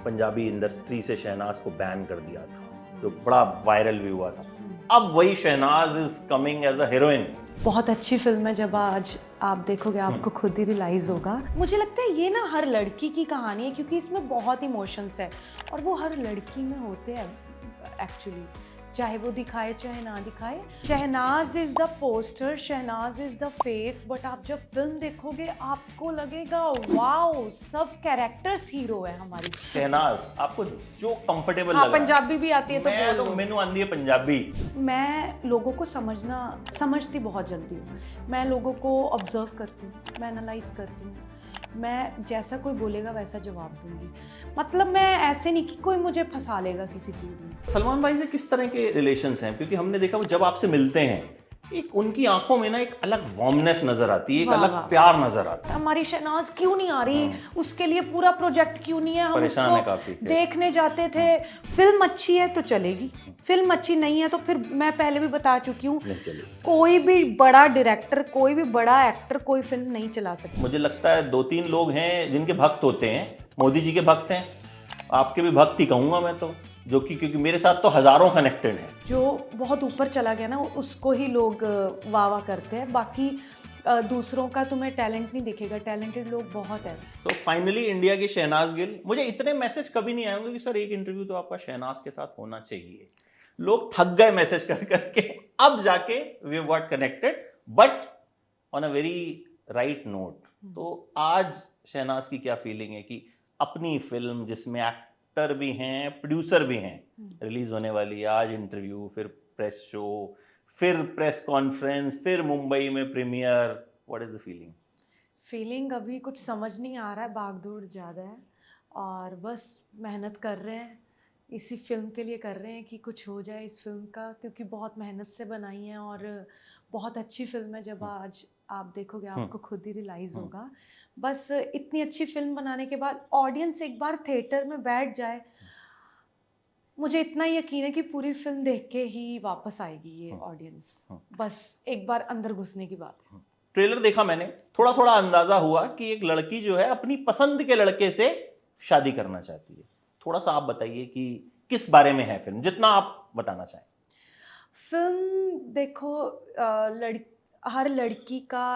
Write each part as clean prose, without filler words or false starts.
Punjabi industry से शहनाज को ban कर दिया था, जो बड़ा वायरल भी हुआ था। अब वही Shehnaaz is coming as a heroine. बहुत अच्छी फिल्म है, जब आज आप देखोगे आपको खुद ही रियलाइज होगा। मुझे लगता है ये ना हर लड़की की कहानी है, क्योंकि इसमें बहुत इमोशंस है और वो हर लड़की में होते हैं एक्चुअली, चाहे वो दिखाए चाहे ना दिखाए। Shehnaaz is the poster, Shehnaaz is the face, but आप जब फिल्म देखोगे आपको लगेगा वाओ, सब कैरेक्टर्स हीरो है हमारी। शहनाज आपको जो कंफर्टेबल हाँ, लग रहा है। पंजाबी भी आती है तो मैं बोल तो दो। मेनू आंदी है पंजाबी। मैं लोगों को समझती बहुत जल्दी हूँ। मैं लोगों को ऑब्जर्व करती हूँ, मैं एनालाइज करती हूँ, मैं जैसा कोई बोलेगा वैसा जवाब दूंगी। मतलब मैं ऐसे नहीं कि कोई मुझे फंसा लेगा किसी चीज़ में। सलमान भाई से किस तरह के रिलेशंस हैं? क्योंकि हमने देखा वो जब आपसे मिलते हैं, एक उनकी आंखों में ना एक अलग वार्मनेस नजर आती है, एक वाह अलग वाह, प्यार नजर आता है। हमारी शहनाज क्यों नहीं आ रही, उसके लिए पूरा प्रोजेक्ट क्यों नहीं है, हम परेशान है उसको काफी, yes. देखने जाते थे। फिल्म अच्छी है तो चलेगी, फिल्म अच्छी नहीं है तो फिर मैं पहले भी बता चुकी हूँ, नहीं चलेगी। कोई भी बड़ा डायरेक्टर, कोई भी बड़ा एक्टर कोई फिल्म नहीं चला सकता। मुझे लगता है 2-3 लोग हैं जिनके भक्त होते हैं। मोदी जी के भक्त हैं, आपके भी भक्त ही कहूंगा मैं तो, जो कि क्योंकि मेरे साथ तो हजारों कनेक्टेड हैं। जो बहुत ऊपर चला गया ना उसको ही लोग वाह वाह करते हैं, बाकी दूसरों का तुम्हें टैलेंट नहीं दिखेगा। टैलेंटेड लोग बहुत है। तो फाइनली इंडिया की शहनाज गिल, मुझे इतने मैसेज कभी नहीं आए होंगे कि सर एक इंटरव्यू तो आपका शहनाज के साथ होना चाहिए। लोग थक गए मैसेज कर करके, अब जाके we were connected, but on a very right note. तो आज शहनाज की क्या फीलिंग है कि अपनी फिल्म जिसमें एक्टर भी हैं प्रोड्यूसर भी हैं रिलीज होने वाली है, आज इंटरव्यू, फिर प्रेस शो, फिर प्रेस कॉन्फ्रेंस, फिर मुंबई में premiere, what is the feeling? Feeling अभी कुछ समझ नहीं आ रहा है, भागदौड़ ज़्यादा है और बस मेहनत कर रहे हैं, इसी फिल्म के लिए कर रहे हैं कि कुछ हो जाए इस फिल्म का, क्योंकि बहुत मेहनत से बनाई है और बहुत अच्छी फिल्म है। जब आज आप देखोगे आपको खुद ही रियलाइज़ होगा। बस इतनी अच्छी फिल्म बनाने के बाद ऑडियंस एक बार थिएटर में बैठ जाए, मुझे इतना यकीन है कि पूरी फिल्म देख के ही वापस आएगी ये ऑडियंस। बस एक बार अंदर घुसने की बात है। ट्रेलर देखा मैंने, थोड़ा थोड़ा अंदाजा हुआ कि एक लड़की जो है अपनी पसंद के लड़के से शादी करना चाहती है। थोड़ा सा आप बताइए कि किस बारे में है फिल्म, जितना आप बताना चाहें। फिल्म देखो, हर लड़की का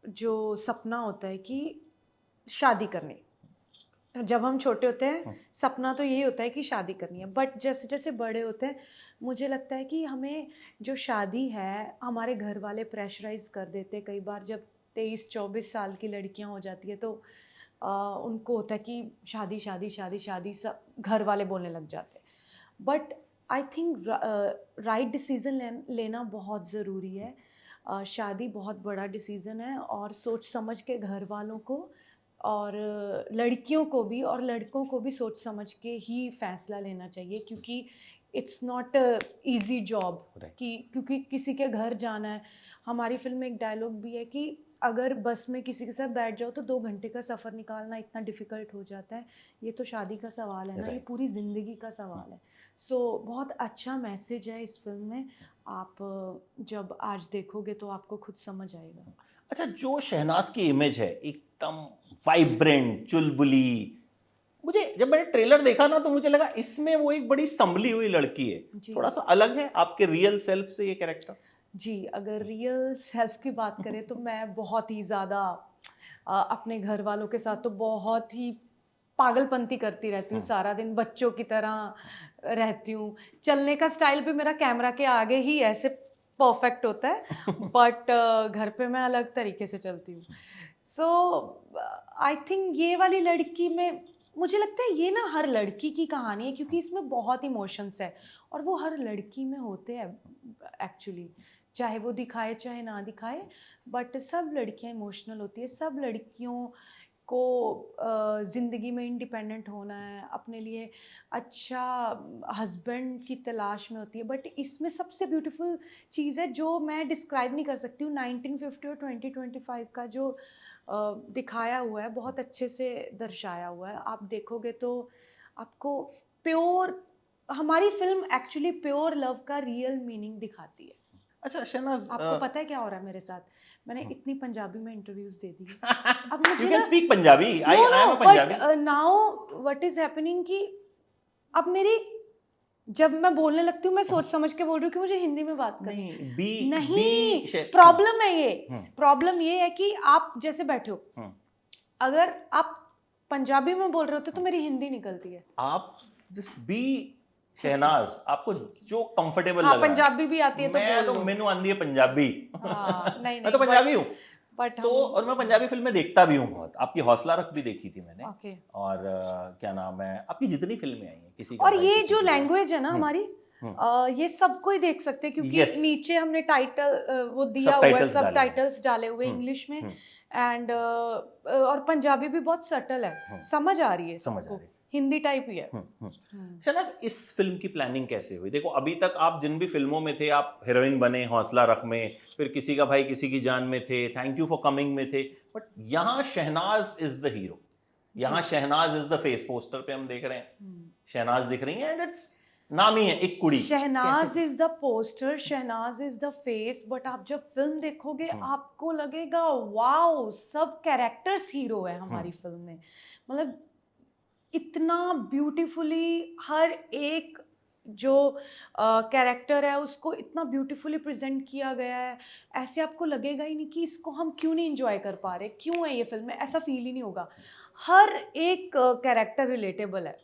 जो सपना होता है कि शादी करनी। जब हम छोटे होते हैं सपना तो यही होता है कि शादी करनी है, बट जैसे जैसे बड़े होते हैं मुझे लगता है कि हमें जो शादी है हमारे घर वाले प्रेशराइज कर देते हैं। कई बार जब 23-24 साल की लड़कियां हो जाती है तो उनको होता है कि शादी शादी शादी शादी, सब घर वाले बोलने लग जाते हैं। But I think right decision लेना बहुत ज़रूरी है। शादी बहुत बड़ा डिसीज़न है और सोच समझ के घर वालों को और लड़कियों को भी और लड़कों को भी सोच समझ के ही फैसला लेना चाहिए, क्योंकि इट्स नॉट इजी जॉब कि क्योंकि किसी के घर जाना है। हमारी फिल्म में एक डायलॉग भी है कि अगर बस में किसी के साथ बैठ जाओ तो 2 घंटे का सफ़र निकालना इतना डिफ़िकल्ट हो जाता है। ये तो शादी का सवाल है ना, ये पूरी ज़िंदगी का सवाल है। सो बहुत अच्छा मैसेज है इस फिल्म में। आप जब आज देखोगे तो आपको खुद समझ आएगा। अच्छा, जो शहनाज की इमेज है एकदम वाइब्रेंट चुलबुली, मुझे जब मैंने ट्रेलर देखा ना तो मुझे लगा इसमें वो एक बड़ी संभली हुई लड़की है। जी। थोड़ा सा अलग है आपके रियल सेल्फ से ये कैरेक्टर? जी, अगर रियल सेल्फ की बात करें तो मैं बहुत ही ज़्यादा अपने घर वालों के साथ तो बहुत ही पागलपंती करती रहती हूँ, सारा दिन बच्चों की तरह रहती हूँ। चलने का स्टाइल भी मेरा कैमरा के आगे ही ऐसे परफेक्ट होता है, बट घर पे मैं अलग तरीके से चलती हूँ। सो आई थिंक ये वाली लड़की में, मुझे लगता है ये ना हर लड़की की कहानी है, क्योंकि इसमें बहुत इमोशंस है और वो हर लड़की में होते हैं एक्चुअली, चाहे वो दिखाए चाहे ना दिखाए। बट सब लड़कियां इमोशनल होती है, सब लड़कियों को ज़िंदगी में इंडिपेंडेंट होना है, अपने लिए अच्छा हस्बैंड की तलाश में होती है। बट इसमें सबसे ब्यूटीफुल चीज़ है जो मैं डिस्क्राइब नहीं कर सकती हूँ, 1950 और 2025 का जो दिखाया हुआ है, बहुत अच्छे से दर्शाया हुआ है। आप देखोगे तो आपको प्योर, हमारी फिल्म एक्चुअली प्योर लव का रियल मीनिंग दिखाती है। अच्छा शहनाज, आपको पता है क्या हो रहा है मेरे साथ? मैंने इतनी पंजाबी में इंटरव्यूज दे दी है। अब यू मुझे कैन ना speak Punjabi, I know I am no a Punjabi. But now what is happening कि अब मेरी जब मैं बोलने लगती हूँ मैं सोच समझ के बोल रही हूँ कि मुझे हिंदी में बात करनी है। नहीं, बी नहीं, प्रॉब्लम है ये। हम्म। प्रॉब्लम ये है कि आप जैसे बैठे हो, हम्म। अगर आप पंजाबी में बोल रहे होते तो मेरी हिंदी निकलती है। आप जस्ट बी शहनाज, आपको जो कंफर्टेबल हाँ, लग रहा है। पंजाबी भी आती है तो मैं बोल तो दो। मैनू आंदी है पंजाबी। हाँ, नहीं मैं तो नहीं पंजाबी हूँ। बट तो और मैं पंजाबी फिल्में देखता भी हूँ बहुत। आपकी हौसला रख भी देखी थी मैंने। ओके। और क्या नाम है, आपकी जितनी फिल्में आई हैं, किसी का और भाई, ये किसी जो की बहन। लैंग्वेज है ना हमारी, ये सबको ही देख सकते हैं क्योंकि Yes. नीचे हमने टाइटल वो दिया हुआ है, Subtitles सब डाले टाइटल्स डाले हुए हम्म, इंग्लिश में। हम्म। एंड और पंजाबी भी बहुत सटल है, समझ आ रही है समझ आ सबको। रही है। हिंदी टाइप ही है। शहनाज, इस फिल्म की प्लानिंग कैसे हुई? देखो अभी तक आप जिन भी फिल्मों में थे, आप हीरोइन बने हौसला रख में, फिर किसी का भाई किसी की जान में थे, थैंक यू फॉर कमिंग में थे, बट यहाँ शहनाज इज द हीरो। यहाँ Shehnaaz is the face. Poster पे हम देख रहे हैं शहनाज दिख रही है, एंड इट्स नाम ही है एक कुड़ी। Shehnaaz is the poster, Shehnaaz is the face, but आप जब फिल्म देखोगे आपको लगेगा वाओ, सब कैरेक्टर्स हीरो है हमारी फिल्म में। मतलब इतना ब्यूटीफुली हर एक जो कैरेक्टर है उसको इतना ब्यूटीफुली प्रेजेंट किया गया है, ऐसे आपको लगेगा ही नहीं कि इसको हम क्यों नहीं एंजॉय कर पा रहे, क्यों है ये फिल्म में, ऐसा फील ही नहीं होगा। हर एक कैरेक्टर रिलेटेबल है,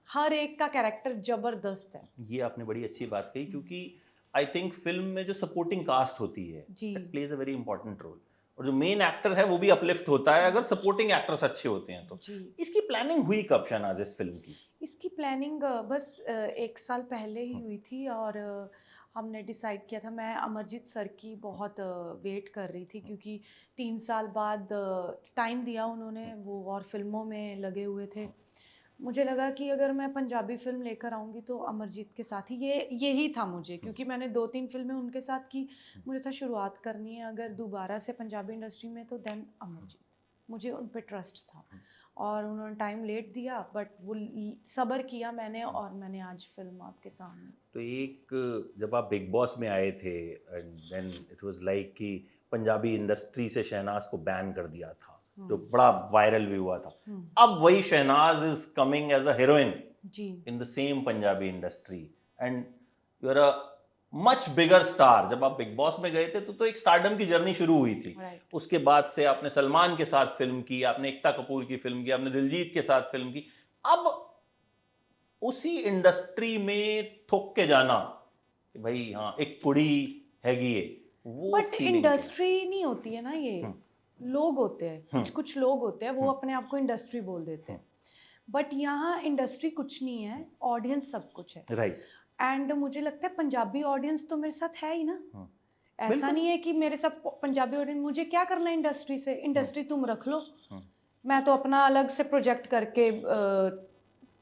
हर एक का कैरेक्टर जबरदस्त है। ये आपने बड़ी अच्छी बात कही, क्योंकि आई थिंक फिल्म में जो सपोर्टिंग कास्ट होती है, that plays a very important role, और जो मेन एक्टर है वो भी अपलिफ्ट होता है अगर सपोर्टिंग एक्टर्स अच्छे होते हैं तो। इसकी प्लानिंग हुई कब शहनाज इस फिल्म की? इसकी प्लानिंग बस 1 साल पहले ही हुई थी, और हमने डिसाइड किया था। मैं अमरजीत सर की बहुत वेट कर रही थी क्योंकि 3 साल बाद टाइम दिया उन्होंने, वो और फिल्मों में लगे हुए थे। मुझे लगा कि अगर मैं पंजाबी फिल्म लेकर आऊँगी तो अमरजीत के साथ ही, यही था मुझे, क्योंकि मैंने 2-3 फिल्में उनके साथ की। मुझे था शुरुआत करनी है अगर दोबारा से पंजाबी इंडस्ट्री में तो देन अमरजीत। मुझे उन पे ट्रस्ट था, और उन्होंने टाइम लेट दिया बट वो सब्र किया मैंने, और मैंने आज फिल्म आपके सामने। तो एक जब आप बिग बॉस में आए थे, and then it was like कि पंजाबी इंडस्ट्री से शहनाज को बैन कर दिया था, जो बड़ा वायरल भी हुआ था। अब वही Shehnaaz is coming as a heroine in the same Punjabi industry, and you are a much bigger star. जब आप बिग बॉस में गए थे तो एक स्टारडम की जर्नी शुरू हुई थी। उसके बाद से आपने सलमान के साथ फिल्म की, आपने एकता कपूर की फिल्म की, आपने दिलजीत के साथ फिल्म की। अब उसी इंडस्ट्री में ठोक के जाना कि भाई हाँ एक कुड़ी हैगी है, वो बट इंडस्ट्री नहीं होती है ना ये, लोग होते हैं, कुछ लोग होते हैं वो अपने आप को इंडस्ट्री बोल देते हैं। बट यहाँ इंडस्ट्री कुछ नहीं है, ऑडियंस सब कुछ है। राइट। एंड मुझे लगता है पंजाबी ऑडियंस तो मेरे साथ है ही ना। ऐसा नहीं है कि मेरे साथ पंजाबी ऑडियंस, मुझे क्या करना है इंडस्ट्री से, इंडस्ट्री तुम रख लो, मैं तो अपना अलग से प्रोजेक्ट करके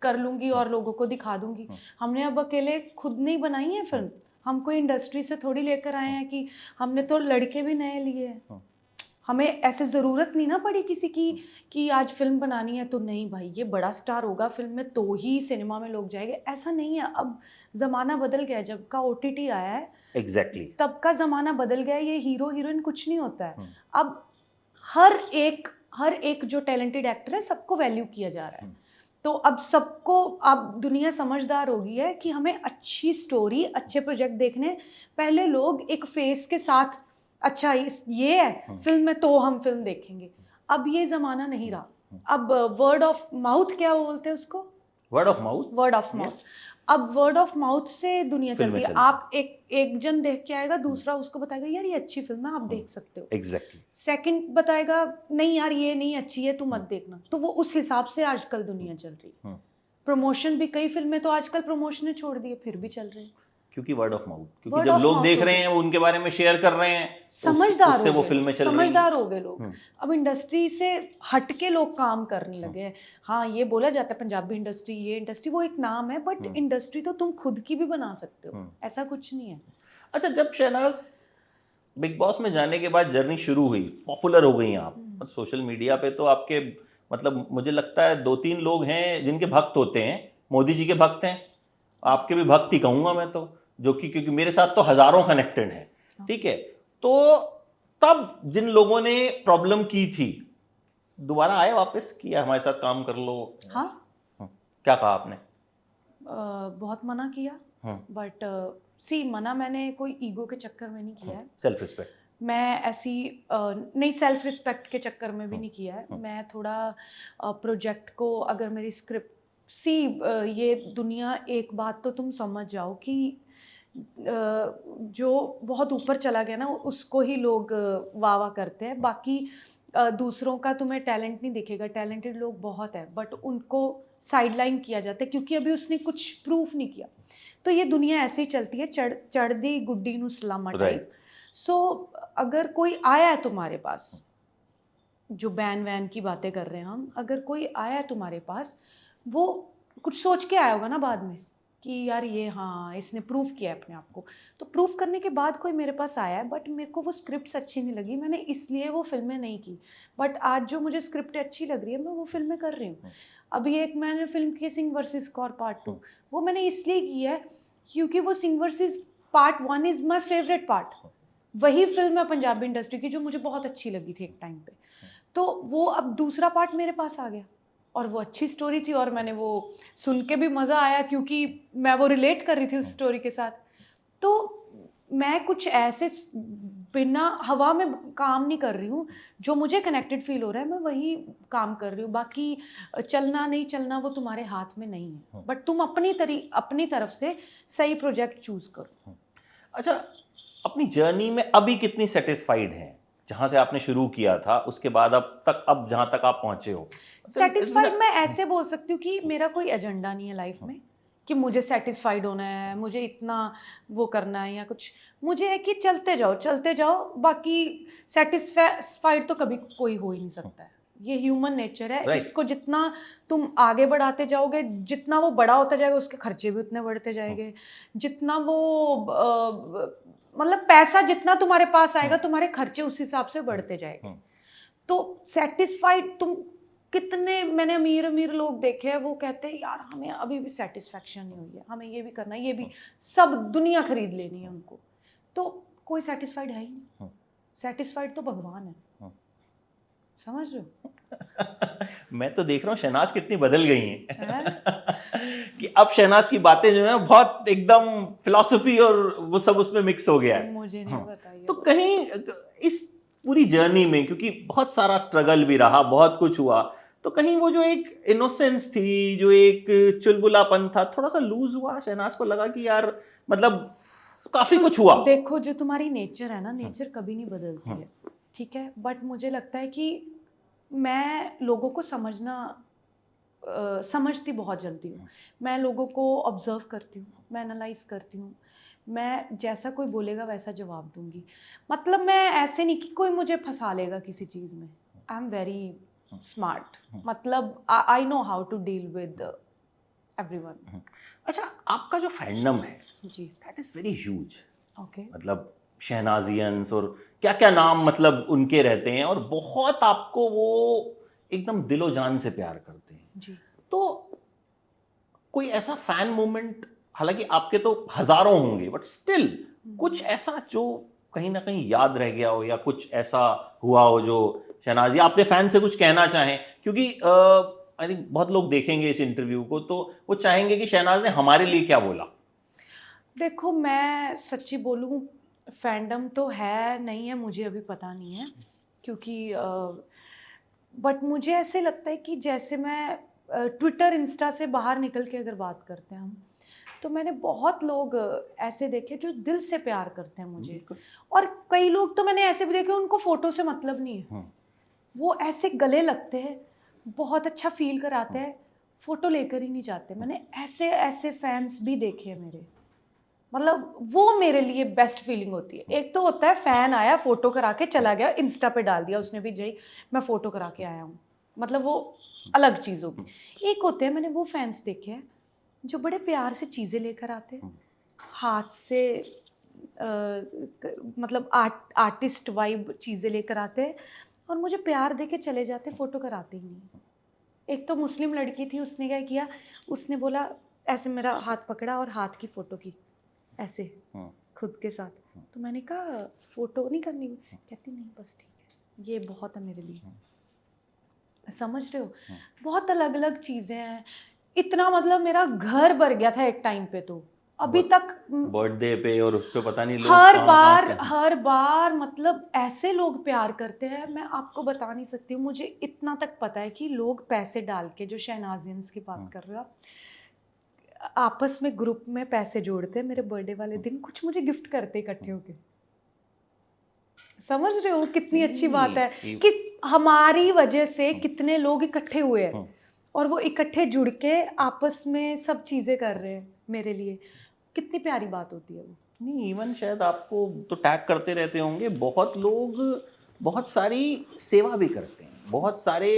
कर लूंगी और लोगों को दिखा दूंगी। हमने अब अकेले खुद नहीं बनाई है फिल्म, हम कोई इंडस्ट्री से थोड़ी लेकर आए हैं कि हमने तो लड़के भी नए लिए हैं। हमें ऐसे ज़रूरत नहीं ना पड़ी किसी की कि आज फिल्म बनानी है तो नहीं भाई ये बड़ा स्टार होगा फिल्म में तो ही सिनेमा में लोग जाएंगे, ऐसा नहीं है। अब ज़माना बदल गया, जब का OTT आया है एग्जैक्टली तब का ज़माना बदल गया है। ये हीरो हीरोइन कुछ नहीं होता है। अब हर एक जो टैलेंटेड एक्टर है सबको वैल्यू किया जा रहा है। तो अब सबको, अब दुनिया समझदार हो गई है कि हमें अच्छी स्टोरी, अच्छे प्रोजेक्ट देखने। पहले लोग एक फेस के साथ अच्छा ये है फिल्म में तो हम फिल्म देखेंगे, अब ये जमाना नहीं रहा। अब वर्ड ऑफ माउथ, क्या बोलते हैं उसको, word of mouth, word of mouth. अब वर्ड ऑफ माउथ से दुनिया चलती है। आप एक जन देख के आएगा, दूसरा उसको बताएगा यार ये अच्छी फिल्म है आप देख सकते हो। एग्जैक्टली। सेकंड बताएगा नहीं यार ये नहीं अच्छी है तू मत देखना। तो वो उस हिसाब से आजकल दुनिया चल रही है। प्रमोशन भी, कई फिल्में तो आजकल प्रमोशन छोड़ दिए फिर भी चल रही है, क्योंकि वर्ड ऑफ माउथ, क्योंकि जब लोग देख रहे हैं वो उनके बारे में शेयर कर रहे हैं, समझदार उससे वो फिल्में चल रही हैं। समझदार हो गए लोग। अब इंडस्ट्री से हट के लोग काम करने लगे हैं। हाँ ये बोला जाता है पंजाबी इंडस्ट्री, ये इंडस्ट्री, वो एक नाम है, बट इंडस्ट्री तो तुम खुद की भी बना सकते हो, ऐसा कुछ नहीं है। अच्छा, जब शहनाज बिग बॉस में जाने के बाद जर्नी शुरू हुई, पॉपुलर हो गई आप, सोशल मीडिया पे तो आपके मतलब मुझे लगता है 2-3 लोग हैं जिनके भक्त होते हैं, मोदी जी के भक्त हैं, आपके भी भक्त ही कहूँगा मैं तो, जो कि क्योंकि मेरे साथ तो हज़ारों कनेक्टेड हैं। ठीक है, तो तब जिन लोगों ने प्रॉब्लम की थी दोबारा आए वापस कि हमारे साथ काम कर लो? हाँ। क्या कहा आपने? बहुत मना किया, बट सी मना मैंने कोई ईगो के चक्कर में नहीं किया है। Self respect. मैं ऐसी नहीं, सेल्फ रिस्पेक्ट के चक्कर में भी नहीं किया है। मैं थोड़ा प्रोजेक्ट को, अगर मेरी स्क्रिप्ट सी ये दुनिया, एक बात तो तुम समझ जाओ कि जो बहुत ऊपर चला गया ना उसको ही लोग वाह वाह करते हैं, बाकी दूसरों का तुम्हें टैलेंट नहीं दिखेगा। टैलेंटेड लोग बहुत है बट उनको साइडलाइन किया जाता है क्योंकि अभी उसने कुछ प्रूफ नहीं किया। तो ये दुनिया ऐसे ही चलती है, चढ़ दी गुड्डी नू सलामा टाइप। सो अगर कोई आया है तुम्हारे पास, जो बैन वैन की बातें कर रहे हैं हम, अगर कोई आया है तुम्हारे पास, वो कुछ सोच के आया होगा ना बाद में कि यार ये हाँ इसने प्रूफ किया है अपने आप को। तो प्रूफ करने के बाद कोई मेरे पास आया है, बट मेरे को वो स्क्रिप्ट्स अच्छी नहीं लगी, मैंने इसलिए वो फिल्में नहीं की। बट आज जो मुझे स्क्रिप्ट अच्छी लग रही है मैं वो फिल्में कर रही हूँ। अभी एक मैंने फिल्म की सिंह वर्सेस कौर पार्ट 2, वो मैंने इसलिए की है क्योंकि वो Singh versus part 1 is my favourite part. वही फिल्म है पंजाबी इंडस्ट्री की जो मुझे बहुत अच्छी लगी थी एक टाइम पे। तो वो अब दूसरा पार्ट मेरे पास आ गया और वो अच्छी स्टोरी थी और मैंने वो सुन के भी मज़ा आया क्योंकि मैं वो रिलेट कर रही थी उस स्टोरी के साथ। तो मैं कुछ ऐसे बिना हवा में काम नहीं कर रही हूँ, जो मुझे कनेक्टेड फील हो रहा है मैं वही काम कर रही हूँ। बाकी चलना नहीं चलना वो तुम्हारे हाथ में नहीं है, बट तुम अपनी तरफ से सही प्रोजेक्ट चूज करो। अच्छा, अपनी जर्नी में अभी कितनी सेटिस्फाइड हैं जहां से आपने शुरू किया था उसके बाद अब जहां तक आप पहुंचे हो? सेटिस्फाइड मैं ऐसे बोल सकती हूँ कि मेरा कोई एजेंडा नहीं है लाइफ में कि मुझे सेटिस्फाइड होना है, मुझे इतना वो करना है या कुछ। मुझे है कि चलते जाओ, बाकी सेटिस्फाइड तो कभी कोई हो ही नहीं सकता है। ये ह्यूमन नेचर है। Right. इसको जितना तुम आगे बढ़ाते जाओगे, जितना वो बड़ा होता जाएगा उसके खर्चे भी उतने बढ़ते जाएंगे। जितना वो मतलब पैसा जितना तुम्हारे पास आएगा तुम्हारे खर्चे उस हिसाब से बढ़ते जाएंगे। तो सेटिस्फाइड तुम कितने, मैंने अमीर लोग देखे हैं वो कहते हैं यार हमें अभी भी सेटिस्फैक्शन नहीं हुई है, हमें ये भी करना है, ये भी, सब दुनिया खरीद लेनी है उनको। तो कोई सेटिस्फाइड है ही नहीं। सेटिस्फाइड तो भगवान है, समझ रहे हो? मैं तो देख रहा हूँ शहनाज कितनी बदल गई हैं कि अब शहनाज की बातें जो है बहुत एकदम फिलॉसफी और वो सब उसमें मिक्स हो गया है। मुझे नहीं पता ये तो कहीं इस पूरी जर्नी में, क्योंकि बहुत सारा स्ट्रगल भी रहा, बहुत कुछ हुआ, तो कहीं वो जो एक इनोसेंस थी, जो एक चुलबुलापन था, थोड़ा सा लूज हुआ? शहनाज को लगा कि यार मतलब काफी कुछ हुआ? देखो जो तुम्हारी नेचर है ना, नेचर कभी नहीं बदलती है, ठीक है। बट मुझे लगता है कि मैं लोगों को समझती बहुत जल्दी हूँ। मैं लोगों को ऑब्जर्व करती हूँ, मैं एनालाइज करती हूँ, मैं जैसा कोई बोलेगा वैसा जवाब दूंगी। मतलब मैं ऐसे नहीं कि कोई मुझे फंसा लेगा किसी चीज़ में। आई एम वेरी स्मार्ट, मतलब I know how to deal with everyone. अच्छा, आपका जो फैंडम है जी, that is very huge. Okay. मतलब शहनाजियंस और क्या क्या नाम मतलब उनके रहते हैं, और बहुत आपको वो एकदम दिलो जान से प्यार करते हैं। जी। तो कोई ऐसा फैन मूवमेंट, हालांकि आपके तो हजारों होंगे बट स्टिल कुछ ऐसा जो कहीं ना कहीं याद रह गया हो, या कुछ ऐसा हुआ हो जो शहनाजी अपने फैन से कुछ कहना चाहें? क्योंकि आई थिंक बहुत लोग देखेंगे इस इंटरव्यू को तो वो चाहेंगे कि शहनाज ने हमारे लिए क्या बोला। देखो मैं सच्ची बोलूँ, फैंडम तो है नहीं है, मुझे अभी पता नहीं है क्योंकि बट मुझे ऐसे लगता है कि जैसे मैं ट्विटर इंस्टा से बाहर निकल के अगर बात करते हैं हम, तो मैंने बहुत लोग ऐसे देखे जो दिल से प्यार करते हैं मुझे। और कई लोग तो मैंने ऐसे भी देखे उनको फ़ोटो से मतलब नहीं है, वो ऐसे गले लगते हैं, बहुत अच्छा फील कराते हैं, फ़ोटो लेकर ही नहीं जाते। मैंने ऐसे ऐसे फैंस भी देखे हैं मेरे, मतलब वो मेरे लिए बेस्ट फीलिंग होती है। एक तो होता है फैन आया फोटो करा के चला गया, इंस्टा पे डाल दिया उसने भी, जय मैं फोटो करा के आया हूँ, मतलब वो अलग चीज़ होगी। एक होते हैं, मैंने वो फैंस देखे हैं जो बड़े प्यार से चीज़ें लेकर आते हैं, हाथ से मतलब आर्टिस्ट वाइब चीज़ें लेकर आते हैं और मुझे प्यार दे के चले जाते, फ़ोटो कराते ही नहीं। एक तो मुस्लिम लड़की थी, उसने क्या किया, उसने बोला ऐसे मेरा हाथ पकड़ा और हाथ की फ़ोटो की ऐसे खुद के साथ। तो मैंने कहा फोटो नहीं करनी, कहती नहीं बस ठीक है, ये बहुत है मेरे लिए। समझ रहे हो, बहुत अलग अलग चीजें हैं। इतना मतलब मेरा घर भर गया था एक टाइम पे, तो अभी तक बर्थडे पे और उस पे पता नहीं लोग हर कहाँ से। हर बार मतलब ऐसे लोग प्यार करते हैं, मैं आपको बता नहीं सकती हूँ। मुझे इतना तक पता है कि लोग पैसे डाल के, जो शहनाजियंस की बात कर रहे हो आप, आपस में ग्रुप में पैसे जोड़ते हैं, मेरे बर्थडे वाले दिन कुछ मुझे गिफ्ट करते इकट्ठे होके। समझ रहे हो कितनी अच्छी बात है कि हमारी वजह से कितने लोग इकट्ठे हुए हैं और वो इकट्ठे जुड़ के आपस में सब चीजें कर रहे हैं मेरे लिए। कितनी प्यारी बात होती है वो। नहीं, इवन शायद आपको तो टैग करते रहते होंगे, बहुत लोग बहुत सारी सेवा भी करते हैं, बहुत सारे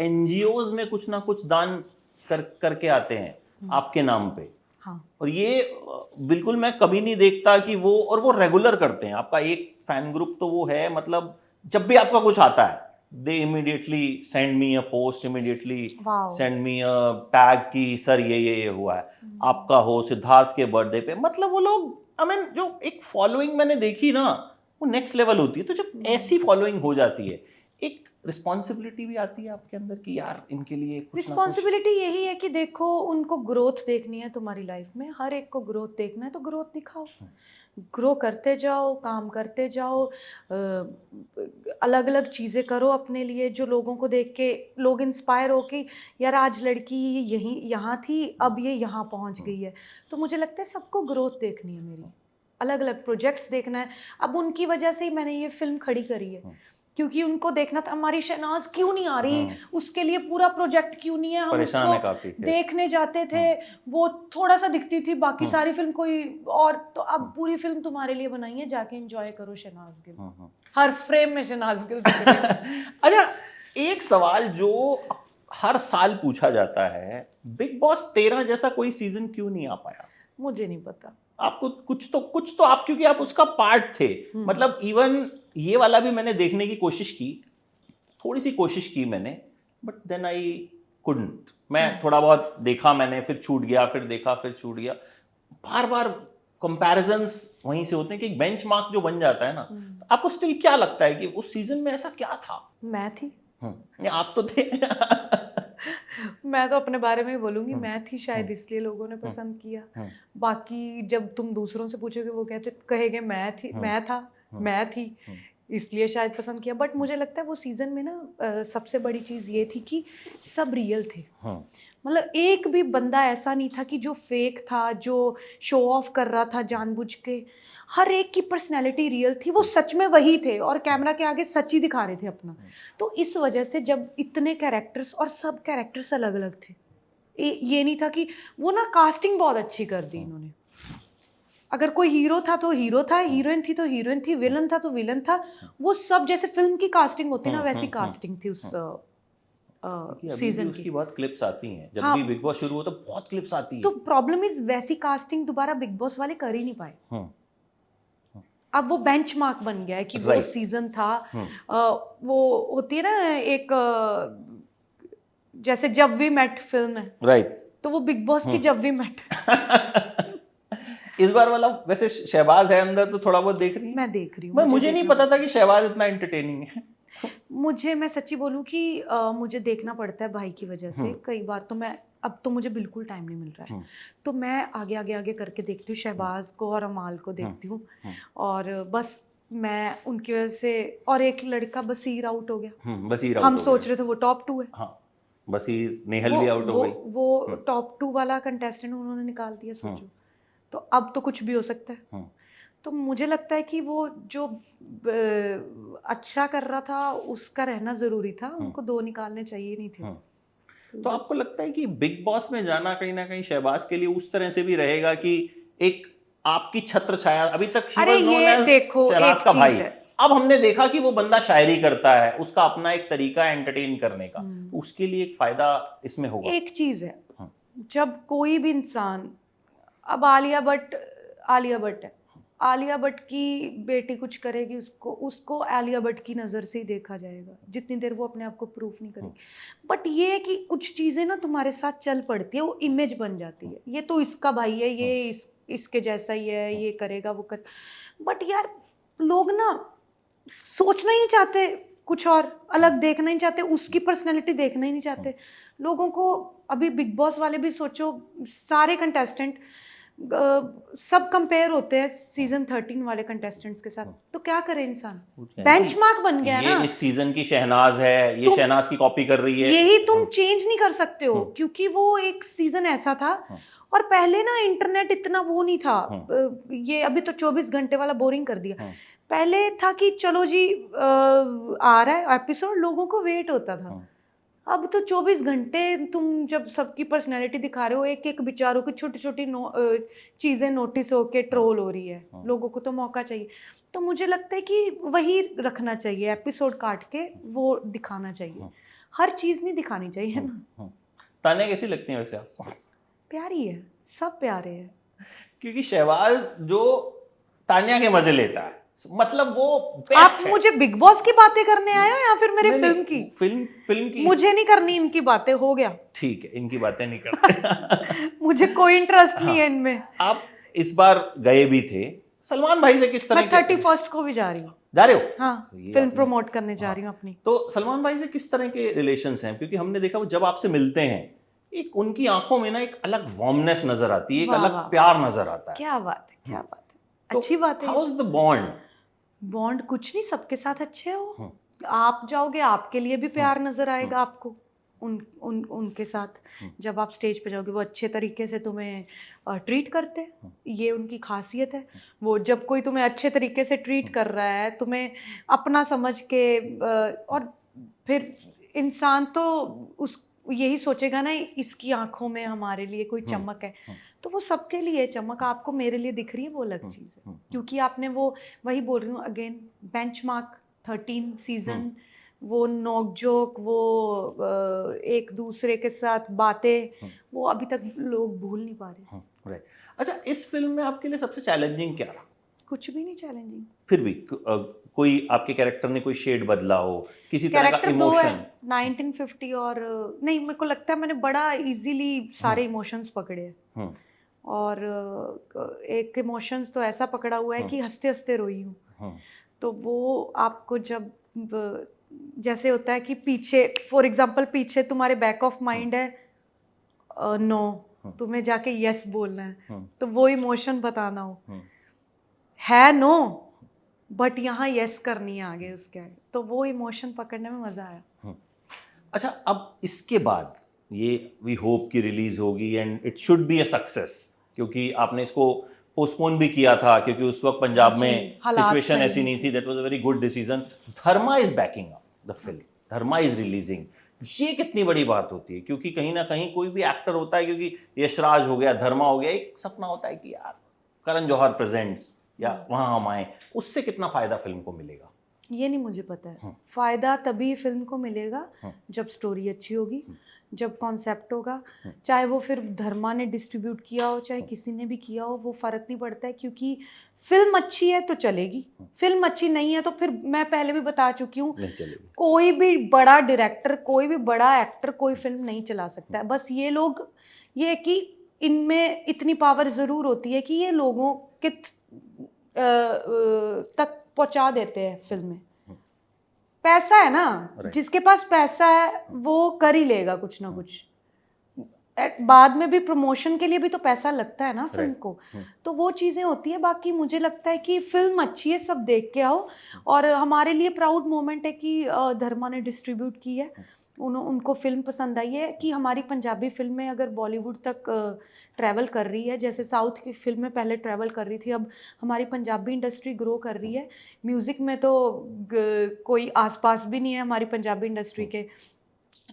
एनजीओज में कुछ ना कुछ दान करके आते हैं आपके नाम पे। हाँ। और ये बिल्कुल मैं कभी नहीं देखता कि वो रेगुलर करते हैं। आपका एक फैन ग्रुप तो वो है, मतलब जब भी आपका कुछ आता है दे immediately send me a post, immediately send me a tag की सर ये हुआ है। आपका हो सिद्धार्थ के बर्थडे पे, मतलब वो लोग आई मीन जो एक फॉलोइंग मैंने देखी ना, वो नेक्स्ट लेवल होती है। तो जब ऐसी फॉलोइंग हो जाती है, एक रिस्पॉन्सिबिलिटी भी आती है आपके अंदर कि यार इनके लिए कुछ ना कुछ। रिस्पॉन्सिबिलिटी यही है कि देखो, उनको ग्रोथ देखनी है तुम्हारी लाइफ में, हर एक को ग्रोथ देखना है, तो ग्रोथ दिखाओ, ग्रो करते जाओ, काम करते जाओ, अलग अलग चीज़ें करो अपने लिए, जो लोगों को देख के लोग इंस्पायर हो कि यार आज लड़की यही यहाँ थी, अब ये यहाँ पहुँच गई है। तो मुझे लगता है सबको ग्रोथ देखनी है मेरी, अलग अलग प्रोजेक्ट्स देखना है। अब उनकी वजह से ही मैंने ये फिल्म खड़ी करी है, क्योंकि उनको देखना था हमारी शहनाज क्यों नहीं आ रही, उसके लिए पूरा प्रोजेक्ट क्यों नहीं है। हम परेशान उसको है काफी। देखने जाते थे, वो थोड़ा सा दिखती थी, बाकी सारी फिल्म कोई और। तो अब पूरी फिल्म तुम्हारे लिए बनाई है, जाके एंजॉय करो शहनाज गिल, हर फ्रेम में शहनाज गिल दिख रही है। अच्छा, एक सवाल जो हर साल पूछा जाता है, बिग बॉस 13 जैसा कोई सीजन क्यों नहीं आ पाया? मुझे नहीं पता। आपको कुछ तो आप, क्योंकि आप उसका पार्ट थे। मतलब इवन ये वाला भी मैंने देखने की कोशिश की, थोड़ी सी कोशिश की मैंने, बट देन आई कुडंट। मैं थोड़ा बहुत देखा मैंने, फिर छूट गया, फिर देखा, फिर छूट गया। बार बार कंपैरिजन्स वहीं से होते हैं कि एक बेंचमार्क जो बन जाता है ना। तो आपको स्टिल क्या लगता है कि उस सीजन में ऐसा क्या था? मैं थी। आप तो थे। मैं तो अपने बारे में ही बोलूंगी, मैं थी, शायद इसलिए लोगों ने पसंद किया। बाकी जब तुम दूसरों से पूछोगे वो कहेंगे मैं थी, मैं था, मैं थी, इसलिए शायद पसंद किया। बट मुझे लगता है वो सीजन में ना सबसे बड़ी चीज़ ये थी कि सब रियल थे। मतलब एक भी बंदा ऐसा नहीं था कि जो फेक था, जो शो ऑफ कर रहा था जानबूझ के। हर एक की पर्सनैलिटी रियल थी, वो सच में वही थे और कैमरा के आगे सच ही दिखा रहे थे अपना। तो इस वजह से जब इतने कैरेक्टर्स, और सब कैरेक्टर्स अलग अलग थे, ये नहीं था कि वो ना कास्टिंग बहुत अच्छी कर दी इन्होंने। अगर कोई हीरो था तो हीरो था, हीरोइन थी तो हीरोइन थी, विलन था तो विलन था। वो सब जैसे फिल्म की कास्टिंग होती ना, वैसी कास्टिंग थी उस सीजन की। उसकी बहुत क्लिप्स आती हैं, जब हाँ, भी बिग बॉस शुरू हो तो बहुत क्लिप्स आती है। तो प्रॉब्लम इज वैसी कास्टिंग दोबारा बिग बॉस वाले कर ही नहीं पाए। अब वो बेंचमार्क बन गया है कि वो सीजन था। वो होती है ना एक जैसे जब वी मेट फिल्म है, राइट, तो वो बिग बॉस की जब वी मेट। इस बार वाला वैसे शहबाज है अंदर तो थोड़ा बहुत देख रही है। मैं देख रही हूँ। मुझे नहीं पता था कि शहबाज इतना एंटरटेनिंग है। मैं सच्ची बोलूं कि मुझे देखना पड़ता है भाई की वजह से कई बार। तो मैं, अब तो मुझे बिल्कुल टाइम नहीं मिल रहा है, तो मैं आगे आगे आगे करके देखती हूँ, शहबाज को और अमाल को देखती हूँ। और बस मैं उनकी वजह से, और एक लड़का बसीर आउट हो गया। बसीर हम सोच रहे थे वो टॉप 2 है। हाँ, बसीर, नेहल भी आउट हो गई। वो टॉप 2 वाला कंटेस्टेंट उन्होंने निकाल दिया, सोचो। तो अब तो कुछ भी हो सकता है। तो मुझे लगता है कि वो जो अच्छा कर रहा था उसका रहना जरूरी था, उनको 2 निकालने चाहिए नहीं थे। तो आपको लगता है कि बिग बॉस में जाना कहीं ना कहीं शहबाज के लिए उस तरह से भी रहेगा कि एक आपकी छत्र छाया, अभी तक शहनाज का भाई, अब हमने देखा कि वो बंदा शायरी करता है, उसका अपना एक तरीका है एंटरटेन करने का, तो उसके लिए एक फायदा इसमें होगा। एक चीज है, जब कोई भी इंसान, अब आलिया भट्ट है, आलिया भट्ट की बेटी कुछ करेगी, उसको उसको आलिया भट्ट की नज़र से ही देखा जाएगा जितनी देर वो अपने आप को प्रूफ नहीं करेगी। बट ये है कि कुछ चीज़ें ना तुम्हारे साथ चल पड़ती है, वो इमेज बन जाती है, ये तो इसका भाई है, ये इसके जैसा ही है, ये करेगा वो कर। बट यार लोग ना सोचना ही नहीं चाहते, कुछ और अलग देखना ही नहीं चाहते, उसकी पर्सनैलिटी देखना ही नहीं चाहते। लोगों को अभी बिग बॉस वाले भी सोचो, सारे कंटेस्टेंट सब कंपेयर होते हैं सीजन 13 वाले कंटेस्टेंट्स के साथ, तो क्या करे इंसान, बेंचमार्क बन गया ये ना। इस सीजन की शहनाज है, ये शहनाज की कॉपी कर रही है, यही तुम चेंज नहीं कर सकते हो, क्योंकि वो एक सीजन ऐसा था। और पहले ना इंटरनेट इतना वो नहीं था, ये अभी तो 24 घंटे वाला बोरिंग कर दिया। पहले था कि चलो जी आ रहा है एपिसोड, लोगों को वेट होता था। अब तो 24 घंटे तुम जब सबकी पर्सनैलिटी दिखा रहे हो, एक एक बेचारों की छोटी छोटी चीज़ें नोटिस होके ट्रोल हो रही है, लोगों को तो मौका चाहिए। तो मुझे लगता है कि वही रखना चाहिए, एपिसोड काट के वो दिखाना चाहिए, हर चीज़ नहीं दिखानी चाहिए ना। तान्या कैसी लगती है वैसे आपको? प्यारी है, सब प्यारे हैं। क्योंकि शहबाज जो तान्या के मजे लेता है, मतलब वो आप बेस्ट है। मुझे बिग बॉस की बातें करने आए हो या फिर मेरे नहीं, फिल्म की? फिल्म की मुझे नहीं करनी इनकी बातें, हो गया। ठीक है, इनकी बातें नहीं करते। मुझे कोई इंटरेस्ट नहीं हाँ, है इनमें। आप इस बार गए भी थे, सलमान भाई से किस तरह मैं 31 को भी जा रही हूँ। जा रहे हो? हाँ, ये फिल्म आपने- प्रमोट करने जा रही हूँ अपनी। तो सलमान भाई से किस तरह के रिलेशंस हैं? क्योंकि हमने देखा वो जब आपसे मिलते हैं, एक उनकी आंखों में ना एक अलग वार्मनेस नजर आती है, एक वाह, अलग वाह, प्यार नजर आता है। क्या बात है, क्या बात है, तो अच्छी बात है। How is the bond? Bond कुछ नहीं, सबके साथ अच्छे हो, आप जाओगे आपके लिए भी प्यार नजर आएगा आपको उनके साथ। जब आप स्टेज पे जाओगे वो अच्छे तरीके से तुम्हें ट्रीट करते हैं, ये उनकी खासियत है। वो जब कोई तुम्हें अच्छे तरीके से ट्रीट कर रहा है, तुम्हें अपना समझ के और फिर इंसान तो उस यही सोचेगा ना, इसकी आंखों में हमारे लिए कोई चमक है, तो वो सबके लिए चमक। आपको मेरे लिए दिख रही है वो अलग चीज़ है, क्योंकि आपने वो, वही बोल रही हूँ अगेन, बेंचमार्क 13 सीजन, वो नोकझोंक, वो एक दूसरे के साथ बातें, वो अभी तक लोग भूल नहीं पा रहे। राइट। अच्छा, इस फिल्म में आपके लिए सबसे चैलेंजिंग क्या रहा? कुछ भी नहीं चैलेंजिंग। फिर भी कोई आपके कैरेक्टर ने कोई शेड बदला हो, किसी तरह का कैरेक्टर दो है, इमोशन? 1950 और नहीं, मेरे को लगता है मैंने बड़ा इजीली सारे इमोशंस पकड़े हैं। और एक इमोशंस तो ऐसा पकड़ा हुआ है कि हंसते हंसते रोई हूँ। तो वो आपको जब जैसे होता है कि पीछे, फॉर एग्जांपल, पीछे तुम्हारे बैक ऑफ माइंड है नो, तुम्हें जाके यस बोलना है, तो वो इमोशन बताना हो, है नो बट यहाँ यस करनी है आगे उसके आगे, तो वो इमोशन पकड़ने में मजा आया। अच्छा, अब इसके बाद ये वी होप की रिलीज होगी and it should be a success, क्योंकि आपने इसको पोस्टपोन भी किया था क्योंकि उस वक्त पंजाब में सिचुएशन ऐसी नहीं थी। That was a very good decision. Dharma is banking up the film, Dharma is releasing. ये कितनी बड़ी बात होती है, क्योंकि कहीं ना कहीं कोई भी एक्टर होता है, क्योंकि यशराज हो गया, धर्मा हो गया, एक सपना होता है कि यार करण जौहर प्रेजेंट्स या वहां हम आए, उससे कितना फायदा फिल्म को मिलेगा ये नहीं मुझे पता है। फायदा तभी फिल्म को मिलेगा जब स्टोरी अच्छी होगी, जब कॉन्सेप्ट होगा, चाहे वो फिर धर्मा ने डिस्ट्रीब्यूट किया हो चाहे किसी ने भी किया हो, वो फर्क नहीं पड़ता है, क्योंकि फिल्म अच्छी है तो चलेगी, फिल्म अच्छी नहीं है तो फिर मैं पहले भी बता चुकी हूँ, कोई भी बड़ा डायरेक्टर, कोई भी बड़ा एक्टर कोई फिल्म नहीं चला सकता है। बस ये लोग, ये कि इनमें इतनी पावर ज़रूर होती है कि ये लोगों के तक पहुंचा देते हैं फिल्में। पैसा है ना, जिसके पास पैसा है वो कर ही लेगा कुछ ना कुछ। बाद में भी प्रमोशन के लिए भी तो पैसा लगता है ना फिल्म को, तो वो चीज़ें होती है। बाकी मुझे लगता है कि फिल्म अच्छी है, सब देख के आओ। और हमारे लिए प्राउड मोमेंट है कि धर्मा ने डिस्ट्रीब्यूट की है, उनको फिल्म पसंद आई है कि हमारी पंजाबी फिल्में अगर बॉलीवुड तक ट्रैवल कर रही है, जैसे साउथ की फिल्में पहले ट्रैवल कर रही थी, अब हमारी पंजाबी इंडस्ट्री ग्रो कर रही है। म्यूज़िक में तो कोई आसपास भी नहीं है हमारी पंजाबी इंडस्ट्री के,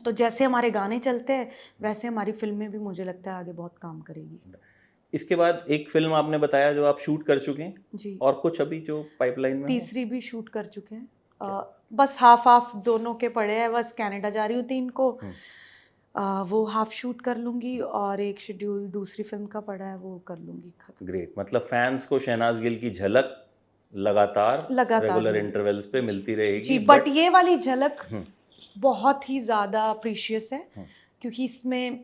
तो जैसे हमारे गाने चलते हैं वैसे हमारी फिल्में भी मुझे लगता है आगे बहुत काम करेगी। इसके बाद एक फिल्म आपने बताया जो आप शूट कर चुके हैं जी, और कुछ अभी जो पाइपलाइन में तीसरी भी शूट कर चुके हैं। बस हाफ हाफ दोनों के पड़े हैं, बस कनाडा जा रही हूँ 3 को, वो हाफ शूट कर लूँगी और एक शेड्यूल दूसरी फिल्म का पड़ा है वो कर लूँगी खत्म। ग्रेट, मतलब फैंस को शहनाज गिल की झलक लगातार रेगुलर मिलेगी। इंटरवल्स पे मिलती रहेगी। जी, बट ये वाली झलक बहुत ही ज़्यादा प्रीशियस है क्योंकि इसमें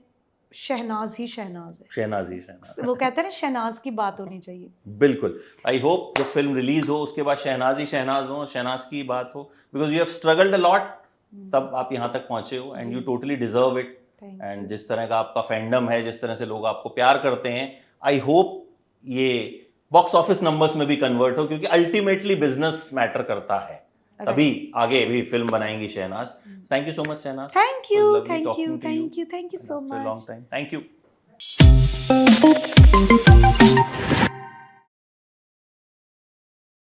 शहनाज ही शहनाज है। शहनाज ही शहनाज। वो कहते हैं ना शहनाज की बात होनी चाहिए। बिल्कुल। आई होप जब फिल्म रिलीज हो उसके बाद शहनाज ही शहनाज हो, शहनाज की बात हो, because you have struggled a lot, तब आप यहाँ तक पहुंचे हो and you totally deserve it. And जिस तरह का आपका फैंडम है, जिस तरह से लोग आपको प्यार करते हैं, आई होप ये बॉक्स ऑफिस नंबर्स में भी कन्वर्ट हो, क्योंकि अल्टीमेटली बिजनेस मैटर करता है। तभी आगे भी फिल्म बनाएंगी Shehnaaz. Thank you so much Shehnaaz. Thank you, lovely thank talking you, to you thank you, thank you so after a long much. time. Thank you.